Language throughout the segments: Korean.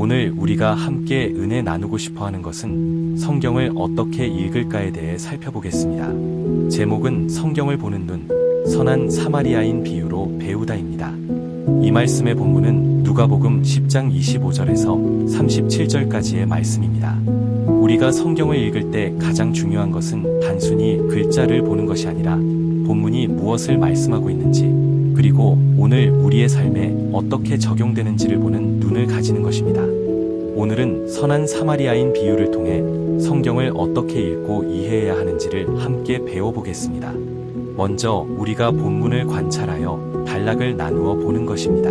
오늘 우리가 함께 은혜 나누고 싶어 하는 것은 성경을 어떻게 읽을까에 대해 살펴보겠습니다. 제목은 성경을 보는 눈, 선한 사마리아인 비유로 배우다입니다. 이 말씀의 본문은 누가복음 10장 25절에서 37절까지의 말씀입니다. 우리가 성경을 읽을 때 가장 중요한 것은 단순히 글자를 보는 것이 아니라 본문이 무엇을 말씀하고 있는지, 그리고 오늘 우리의 삶에 어떻게 적용되는지를 보는 눈을 가지는 것입니다. 오늘은 선한 사마리아인 비유를 통해 성경을 어떻게 읽고 이해해야 하는지를 함께 배워보겠습니다. 먼저 우리가 본문을 관찰하여 단락을 나누어 보는 것입니다.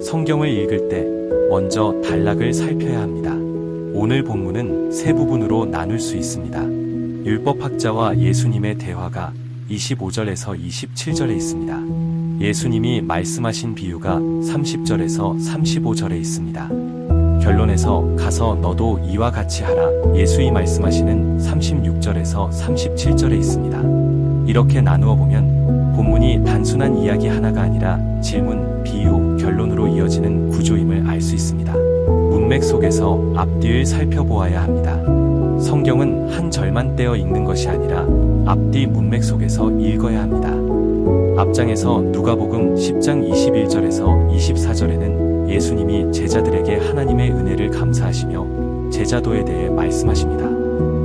성경을 읽을 때 먼저 단락을 살펴야 합니다. 오늘 본문은 세 부분으로 나눌 수 있습니다. 율법학자와 예수님의 대화가 25절에서 27절에 있습니다. 예수님이 말씀하신 비유가 30절에서 35절에 있습니다. 결론에서 가서 너도 이와 같이 하라, 예수이 말씀하시는 36절에서 37절에 있습니다. 이렇게 나누어 보면 본문이 단순한 이야기 하나가 아니라 질문, 비유, 결론으로 이어지는 구조임을 알 수 있습니다. 문맥 속에서 앞뒤를 살펴보아야 합니다. 성경은 한 절만 떼어 읽는 것이 아니라 앞뒤 문맥 속에서 읽어야 합니다. 앞장에서 누가복음 10장 21절에서 24절에는 예수님이 제자들에게 하나님의 은혜를 감사하시며 제자도에 대해 말씀하십니다.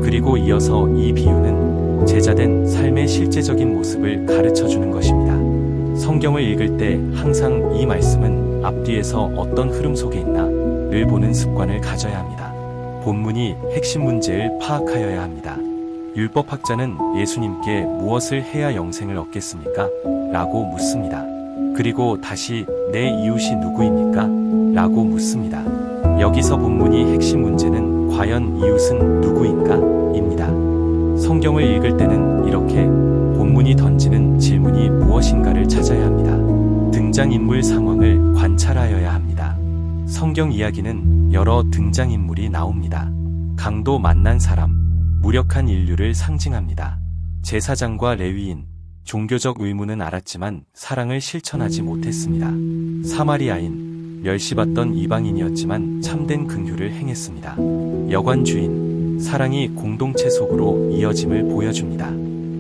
그리고 이어서 이 비유는 제자된 삶의 실제적인 모습을 가르쳐 주는 것입니다. 성경을 읽을 때 항상 이 말씀은 앞뒤에서 어떤 흐름 속에 있나를 보는 습관을 가져야 합니다. 본문이 핵심 문제를 파악하여야 합니다. 율법학자는 예수님께 무엇을 해야 영생을 얻겠습니까? 라고 묻습니다. 그리고 다시 내 이웃이 누구입니까? 라고 묻습니다. 여기서 본문이 핵심 문제는 과연 이웃은 누구인가? 입니다. 성경을 읽을 때는 이렇게 본문이 던지는 질문이 무엇인가를 찾아야 합니다. 등장인물 상황을 관찰하여야 합니다. 성경 이야기는 여러 등장인물이 나옵니다. 강도 만난 사람, 무력한 인류를 상징합니다. 제사장과 레위인, 종교적 의무는 알았지만 사랑을 실천하지 못했습니다. 사마리아인, 멸시받던 이방인이었지만 참된 긍휼을 행했습니다. 여관 주인, 사랑이 공동체 속으로 이어짐을 보여줍니다.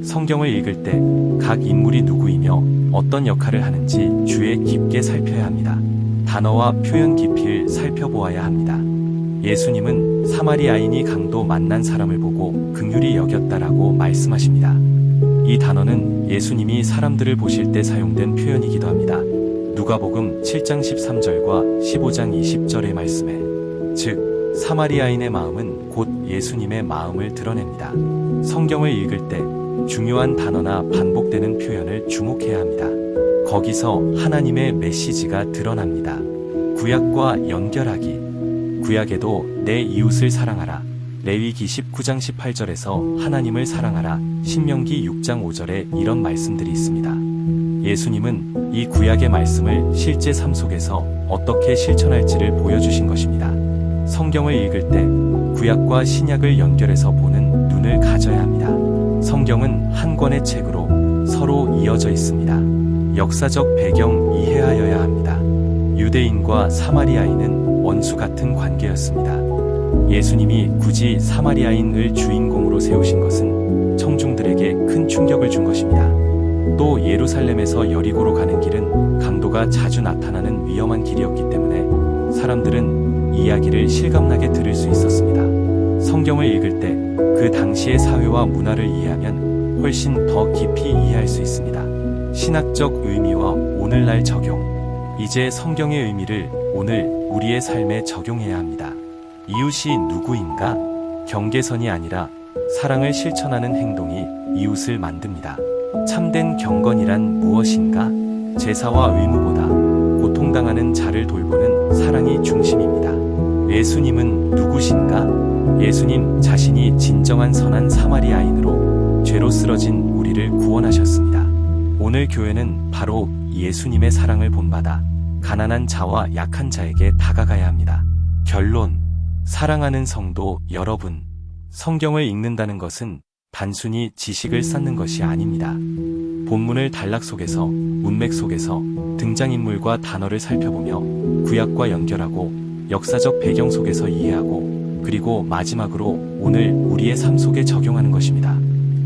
성경을 읽을 때 각 인물이 누구이며 어떤 역할을 하는지 주의 깊게 살펴야 합니다. 단어와 표현 깊이를 살펴보아야 합니다. 예수님은 사마리아인이 강도 만난 사람을 보고 긍휼히 여겼다라고 말씀하십니다. 이 단어는 예수님이 사람들을 보실 때 사용된 표현이기도 합니다. 누가복음 7장 13절과 15장 20절의 말씀에, 즉 사마리아인의 마음은 곧 예수님의 마음을 드러냅니다. 성경을 읽을 때 중요한 단어나 반복되는 표현을 주목해야 합니다. 거기서 하나님의 메시지가 드러납니다. 구약과 연결하기. 구약에도 내 이웃을 사랑하라, 레위기 19장 18절에서 하나님을 사랑하라, 신명기 6장 5절에 이런 말씀들이 있습니다. 예수님은 이 구약의 말씀을 실제 삶 속에서 어떻게 실천할지를 보여주신 것입니다. 성경을 읽을 때 구약과 신약을 연결해서 보는 눈을 가져야 합니다. 성경은 한 권의 책으로 서로 이어져 있습니다. 역사적 배경 이해하여야 합니다. 유대인과 사마리아인은 원수 같은 관계였습니다. 예수님이 굳이 사마리아인을 주인공으로 세우신 것은 청중들에게 큰 충격을 준 것입니다. 또 예루살렘에서 여리고로 가는 길은 강도가 자주 나타나는 위험한 길이었기 때문에 사람들은 이야기를 실감나게 들을 수 있었습니다. 성경을 읽을 때 그 당시의 사회와 문화를 이해하면 훨씬 더 깊이 이해할 수 있습니다. 신학적 의미와 오늘날 적용. 이제 성경의 의미를 오늘 우리의 삶에 적용해야 합니다. 이웃이 누구인가? 경계선이 아니라 사랑을 실천하는 행동이 이웃을 만듭니다. 참된 경건이란 무엇인가? 제사와 의무보다 고통당하는 자를 돌보는 사랑이 중심입니다. 예수님은 누구신가? 예수님 자신이 진정한 선한 사마리아인으로 죄로 쓰러진 우리를 구원하셨습니다. 오늘 교회는 바로 예수님의 사랑을 본받아 가난한 자와 약한 자에게 다가가야 합니다. 결론, 사랑하는 성도 여러분, 성경을 읽는다는 것은 단순히 지식을 쌓는 것이 아닙니다. 본문을 단락 속에서, 문맥 속에서 등장인물과 단어를 살펴보며 구약과 연결하고 역사적 배경 속에서 이해하고 그리고 마지막으로 오늘 우리의 삶 속에 적용하는 것입니다.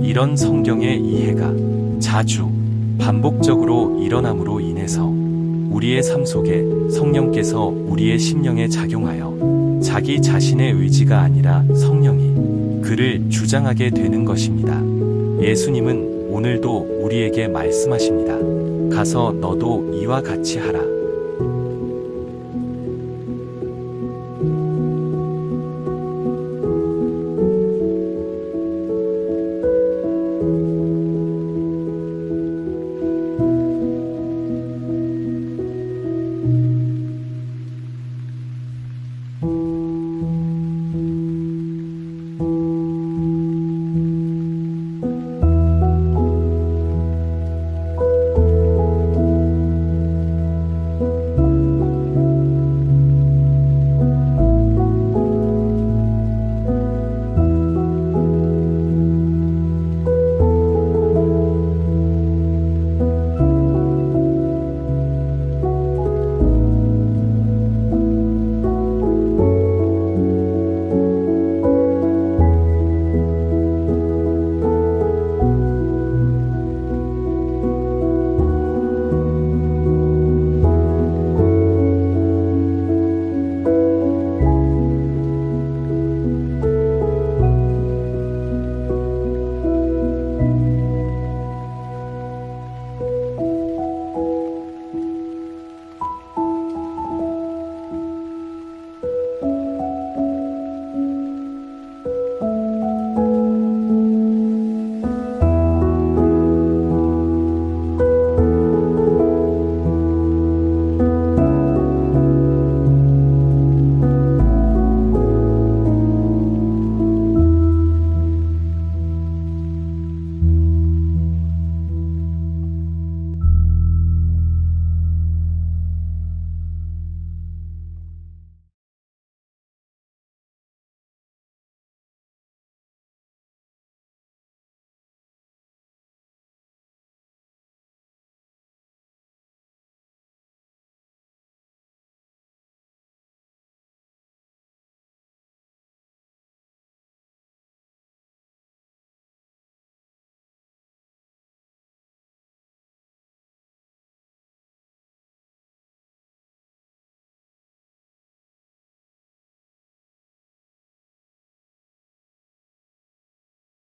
이런 성경의 이해가 자주 반복적으로 일어남으로 인해서 우리의 삶 속에 성령께서 우리의 심령에 작용하여 자기 자신의 의지가 아니라 성령이 그를 주장하게 되는 것입니다. 예수님은 오늘도 우리에게 말씀하십니다. 가서 너도 이와 같이 하라.